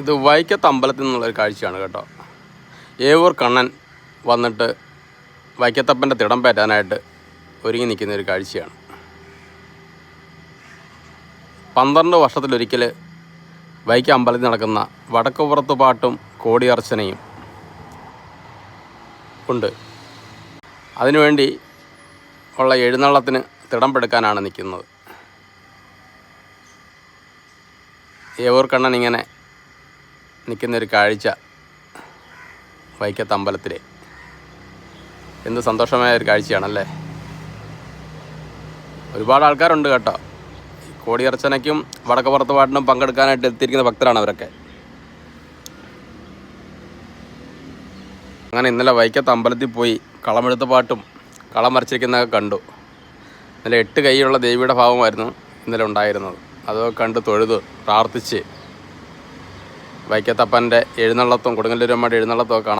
ഇത് വൈക്കത്ത് അമ്പലത്തിൽ നിന്നുള്ളൊരു കാഴ്ചയാണ് കേട്ടോ. ഏവൂർ കണ്ണൻ വന്നിട്ട് വൈക്കത്തപ്പൻ്റെ തിടം പേറ്റാനായിട്ട് ഒരുങ്ങി നിൽക്കുന്ന ഒരു കാഴ്ചയാണ്. 12 വർഷത്തിലൊരിക്കൽ വൈക്കം അമ്പലത്തിൽ നടക്കുന്ന വടക്കുപുറത്ത് പാട്ടും കോടിയർച്ചനയും ഉണ്ട്. അതിനുവേണ്ടി ഉള്ള എഴുന്നള്ളത്തിന് തിടം പെടുക്കാനാണ് നിൽക്കുന്നത്. ഏവൂർ കണ്ണൻ ഇങ്ങനെ നിൽക്കുന്നൊരു കാഴ്ച വൈക്കത്ത് അമ്പലത്തിലെ എന്ത് സന്തോഷമായ ഒരു കാഴ്ചയാണല്ലേ. ഒരുപാട് ആൾക്കാരുണ്ട് കേട്ടോ. കോടിയർച്ചനയ്ക്കും വടക്കുപുറത്ത് പാട്ടിനും പങ്കെടുക്കാനായിട്ട് എത്തിയിരിക്കുന്ന ഭക്തരാണ് അവരൊക്കെ. അങ്ങനെ ഇന്നലെ വൈക്കത്ത് അമ്പലത്തിൽ പോയി കളമെഴുത്ത് പാട്ടും കളം വരച്ചിരിക്കുന്നതൊക്കെ കണ്ടു. ഇന്നലെ 8 കൈയുള്ള ദേവിയുടെ ഭാവമായിരുന്നു ഇന്നലെ ഉണ്ടായിരുന്നത്. അതൊക്കെ കണ്ട് തൊഴുത് പ്രാർത്ഥിച്ച് വൈക്കത്തപ്പൻ്റെ എഴുന്നള്ളത്തും കൊടുങ്ങല്ലൂരമ്മയുടെ എഴുന്നള്ളത്തും ഒക്കെ കാണാം.